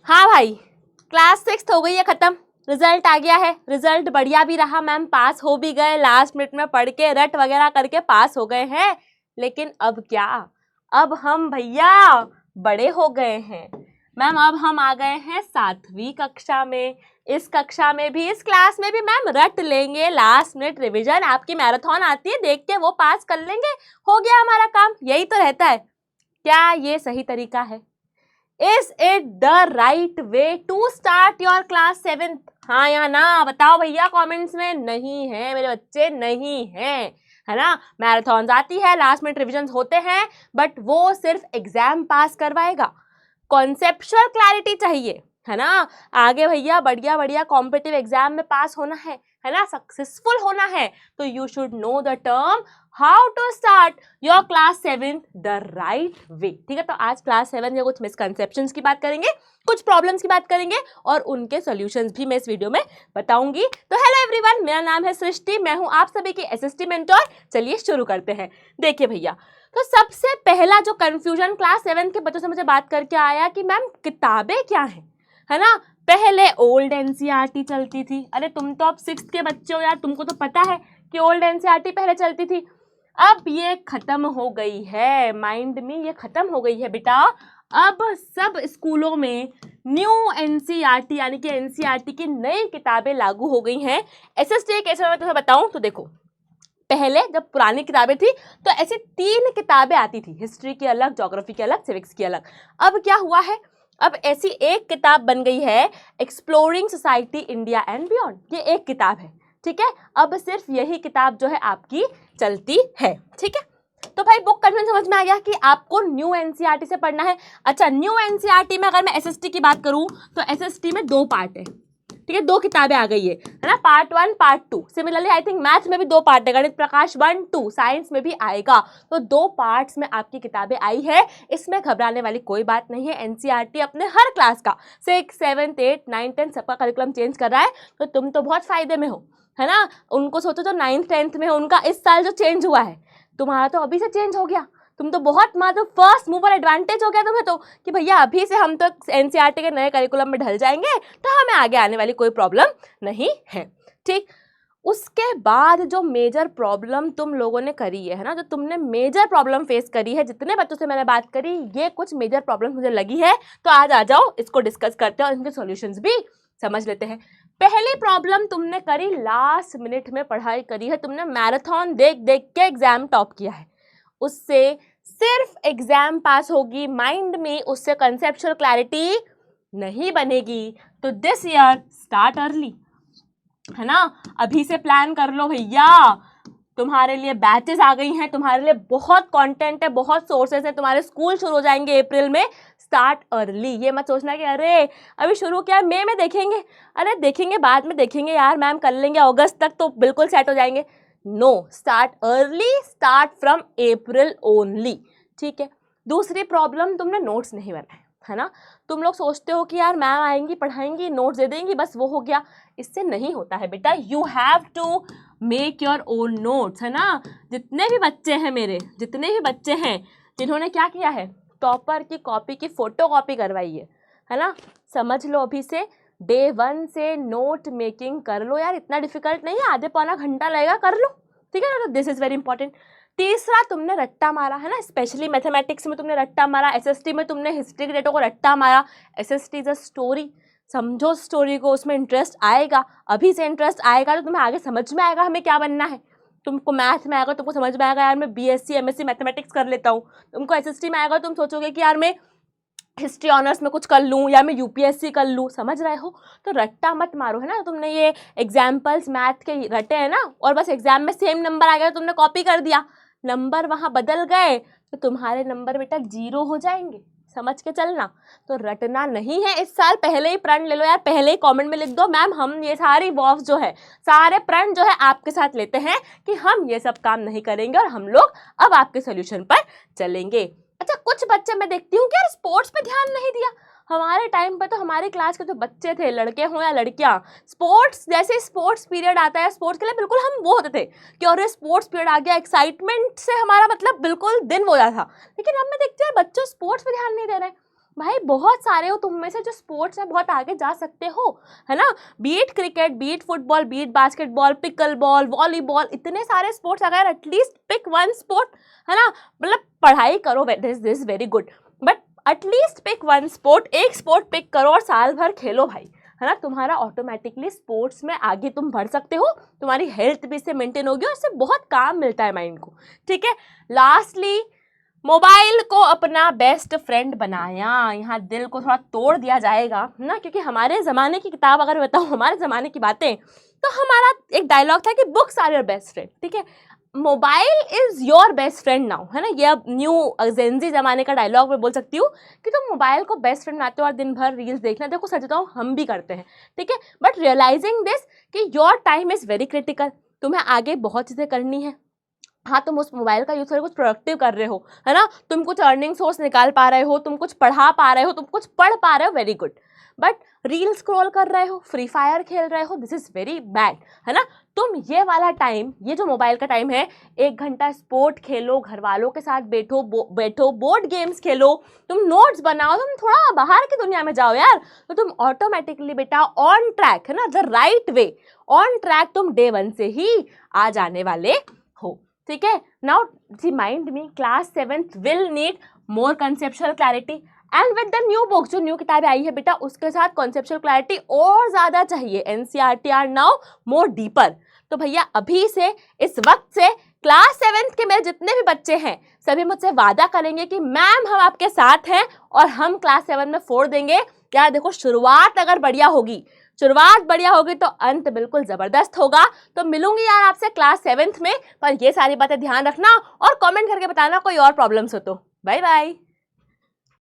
हाँ भाई, क्लास 6 हो गई है ख़त्म, रिजल्ट आ गया है। रिजल्ट बढ़िया भी रहा मैम, पास हो भी गए, लास्ट मिनट में पढ़ के रट वगैरह करके पास हो गए हैं। लेकिन अब क्या, अब हम भैया बड़े हो गए हैं मैम। अब हम आ गए हैं 7वीं कक्षा में। इस कक्षा में भी, इस क्लास में भी मैम रट लेंगे, लास्ट मिनट रिवीजन आपकी मैराथन आती है देख के वो पास कर लेंगे, हो गया हमारा काम। यही तो रहता है। क्या ये सही तरीका है? Is it the right way to start your class 7th? हाँ या ना बताओ भैया कमेंट्स में। नहीं है मेरे बच्चे, नहीं है ना। मैराथन आती है, लास्ट मिनट रिविजन होते हैं, बट वो सिर्फ एग्जाम पास करवाएगा। कॉन्सेप्चुअल क्लैरिटी चाहिए, है ना। आगे भैया बढ़िया बढ़िया कॉम्पिटिटिव एग्जाम में पास होना है ना, सक्सेसफुल होना है, तो you should know the term how to start your class 7 the right way. ठीक है, तो आज क्लास 7 में कुछ मिसकंसेप्शंस की बात करेंगे, कुछ प्रॉब्लम्स की बात करेंगे और उनके सॉल्यूशंस भी मैं इस वीडियो में बताऊंगी। तो हेलो एवरीवन, मेरा नाम है सृष्टि, मैं हूं आप सभी की एसएसटी मेंटोर। चलिए शुरू करते हैं। देखिए भैया, तो सबसे पहला जो कंफ्यूजन क्लास 7 के बच्चों से मुझे बात करके आया कि मैम किताबें क्या हैं, है ना। पहले ओल्ड एनसीईआरटी चलती थी। अरे तुम तो अब 6th के बच्चे हो यार, तुमको तो पता है कि ओल्ड एनसीईआरटी पहले चलती थी। अब ये खत्म हो गई है, माइंड में ये खत्म हो गई है बेटा। अब सब स्कूलों में न्यू एनसीईआरटी यानी कि एनसीईआरटी की नई किताबें लागू हो गई हैं। एसएसटी कैसे मैं तुम्हें बताऊं तो देखो, पहले जब पुरानी किताबें थी तो ऐसी 3 किताबें आती थी, हिस्ट्री की अलग, ज्योग्राफी की अलग, सिविक्स की अलग। अब क्या हुआ है, अब ऐसी एक किताब बन गई है, exploring society India and beyond. ये एक किताब है, ठीक है। अब सिर्फ यही किताब जो है आपकी चलती है, ठीक है। तो भाई बुक कन्वेंट समझ में आ गया कि आपको न्यू एनसीईआरटी से पढ़ना है। अच्छा, न्यू एनसीईआरटी में अगर मैं एसएसटी की बात करूं तो एसएसटी में 2 पार्ट है, ठीक है। 2 किताबें आ गई है ना, part 1 part 2। Similarly I think math में भी 2 पार्ट है, गणित प्रकाश 1 2, साइंस में भी आएगा। तो 2 पार्ट्स में आपकी किताबें आई है, इसमें घबराने वाली कोई बात नहीं है। एनसीईआरटी अपने हर क्लास का 6 7 8 9 10 सबका करिकुलम चेंज कर रहा है, तो तुम तो बहुत फायदे में हो, है ना। उनको सोचो जो 9th 10th में, उनका इस साल जो चेंज हुआ है, तुम्हारा तो अभी से चेंज हो गया। तुम तो बहुत मतलब फर्स्ट मूवर एडवांटेज हो गया तुम्हें तो, कि भैया अभी से हम तो एनसीईआरटी के नए करिकुलम में ढल जाएंगे, तो हमें आगे आने वाली कोई प्रॉब्लम नहीं है, ठीक। उसके बाद जो मेजर प्रॉब्लम तुम लोगों ने करी है ना, जो तुमने मेजर प्रॉब्लम फेस करी है, जितने बच्चों से मैंने बात करी, ये कुछ मेजर प्रॉब्लम मुझे लगी है। तो आज आ जाओ, इसको डिस्कस करते हैं और इनके सॉल्यूशंस भी समझ लेते हैं। पहली प्रॉब्लम तुमने करी, लास्ट मिनट में पढ़ाई करी है तुमने, मैराथन देख देख के एग्जाम टॉप किया है, उससे सिर्फ एग्जाम पास होगी, माइंड में उससे कंसेप्चुअल क्लैरिटी नहीं बनेगी। तो दिस ईयर स्टार्ट अर्ली, है ना। अभी से प्लान कर लो भैया, तुम्हारे लिए बैचेस आ गई हैं, तुम्हारे लिए बहुत कंटेंट है, बहुत सोर्सेस है, तुम्हारे स्कूल शुरू हो जाएंगे अप्रैल में। स्टार्ट अर्ली, ये मत सोचना कि अरे अभी शुरू किया मई में देखेंगे, अरे देखेंगे बाद में देखेंगे यार मैम कर लेंगे, अगस्त तक तो बिल्कुल सेट हो जाएंगे। No, start early, start from April only, ठीक है। दूसरी प्रॉब्लम, तुमने नोट्स नहीं बनाए, है ना। तुम लोग सोचते हो कि यार मैम आएंगी पढ़ाएंगी नोट्स दे देंगी बस वो हो गया, इससे नहीं होता है बेटा। You have to make your own notes, है ना। जितने भी बच्चे हैं मेरे, जितने भी बच्चे हैं जिन्होंने क्या किया है, टॉपर की कॉपी की फोटो कॉपी करवाई है ना, समझ लो अभी से डे 1 से नोट मेकिंग कर लो यार, इतना डिफिकल्ट नहीं है, आधे पौना घंटा लगेगा, कर लो, ठीक है ना। तो दिस इज वेरी इंपॉर्टेंट। तीसरा, तुमने रट्टा मारा है ना, स्पेशली मैथमेटिक्स में तुमने रट्टा मारा, एसएसटी में तुमने हिस्ट्री के डेटों को रट्टा मारा। एसएसटी इज अ स्टोरी, समझो स्टोरी को, उसमें इंटरेस्ट आएगा, अभी से इंटरेस्ट आएगा तो तुम्हें आगे समझ में आएगा हमें क्या बनना है। तुमको मैथ में आएगा, तुमको समझ में आएगा यार मैं बीएससी एमएससी मैथमेटिक्स कर लेता हूँ। तुमको एसएसटी में आएगा, तुम सोचोगे कि यार मैं हिस्ट्री ऑनर्स में कुछ कर लूँ या मैं यूपीएससी कर लूँ, समझ रहे हो। तो रट्टा मत मारो, है ना। तुमने ये एग्जाम्पल्स मैथ के रटे हैं ना, और बस एग्जाम में सेम नंबर आ गया तो तुमने कॉपी कर दिया, नंबर वहाँ बदल गए तो तुम्हारे नंबर बेटा 0 हो जाएंगे, समझ के चलना। तो रटना नहीं है इस साल, पहले ही प्रण ले लो यार, पहले ही कमेंट में लिख दो मैम हम ये सारी वॉफ जो है, सारे प्रण जो है आपके साथ लेते हैं कि हम ये सब काम नहीं करेंगे और हम लोग अब आपके सोल्यूशन पर चलेंगे। अच्छा, कुछ बच्चे मैं देखती हूँ कि यार स्पोर्ट्स पे ध्यान नहीं दिया। हमारे टाइम पे तो हमारी क्लास के जो बच्चे थे, लड़के हों या लड़कियां, स्पोर्ट्स जैसे स्पोर्ट्स पीरियड आता है स्पोर्ट्स के लिए बिल्कुल हम वो होते थे कि और स्पोर्ट्स पीरियड आ गया, एक्साइटमेंट से हमारा मतलब बिल्कुल दिन हो जाता था। लेकिन अब मैं देखती हूँ बच्चों स्पोर्ट्स पे ध्यान नहीं दे रहे। भाई बहुत सारे हो तुम में से जो स्पोर्ट्स में बहुत आगे जा सकते हो, है ना। Be it cricket, be it football, be it basketball, pickleball, volleyball, इतने सारे स्पोर्ट्स, अगर एटलीस्ट पिक वन स्पोर्ट, है ना, मतलब पढ़ाई करो, this very good, but at least pick one sport, एक स्पोर्ट पिक करो और साल भर खेलो भाई, है ना। तुम्हारा ऑटोमेटिकली स्पोर्ट्स में आगे तुम बढ़ सकते हो, तुम्हारी हेल्थ भी इससे मेंटेन होगी और इससे बहुत काम मिलता है माइंड को, ठीक है। लास्टली, मोबाइल को अपना बेस्ट फ्रेंड बनाया, यहाँ दिल को थोड़ा तोड़ दिया जाएगा ना, क्योंकि हमारे ज़माने की किताब अगर बताऊँ, हमारे ज़माने की बातें, तो हमारा एक डायलॉग था कि books are your best friend, ठीक है। Mobile is your best friend now, है ना। ये अब न्यू जेंजी ज़माने का डायलॉग मैं बोल सकती हूँ कि तुम मोबाइल को बेस्ट फ्रेंड बनाते हो और दिन भर रील्स देखना, देखो सच बताऊँ हम भी करते हैं, ठीक है। बट रियलाइजिंग दिस कि your time is very critical, तुम्हें आगे बहुत चीज़ें करनी है। हाँ, तुम उस मोबाइल का यूज़ करके कुछ प्रोडक्टिव कर रहे हो, है ना, तुम कुछ अर्निंग सोर्स निकाल पा रहे हो, तुम कुछ पढ़ा पा रहे हो, तुम कुछ पढ़ पा रहे हो, very good. But reel scroll कर रहे हो, फ्री फायर खेल रहे हो, दिस इज़ वेरी बैड, है ना। तुम ये वाला टाइम, ये जो मोबाइल का टाइम है, 1 घंटा स्पोर्ट खेलो, घर वालों के साथ बैठो, बोर्ड गेम्स खेलो, तुम नोट्स बनाओ, तुम थोड़ा बाहर की दुनिया में जाओ यार, तो तुम ऑटोमेटिकली बेटा ऑन ट्रैक, है ना, the right way, on track तुम डे 1 से ही आ जाने वाले हो, ठीक है। Now remind me, class 7th will need more conceptual clarity and with the new book, जो न्यू किताबें आई है बेटा, उसके साथ कॉन्सेप्चुअल क्लैरिटी और ज़्यादा चाहिए। NCERT are now more deeper. तो भैया अभी से, इस वक्त से, क्लास 7th के मेरे जितने भी बच्चे हैं सभी मुझसे वादा करेंगे कि मैम हम आपके साथ हैं और हम क्लास 7 में फोड़ देंगे। यार देखो, शुरुआत अगर बढ़िया होगी, शुरुआत बढ़िया होगी तो अंत बिल्कुल ज़बरदस्त होगा। तो मिलूंगी यार आपसे क्लास 7th में, पर ये सारी बातें ध्यान रखना और कमेंट करके बताना कोई और प्रॉब्लम्स हो तो। Bye bye.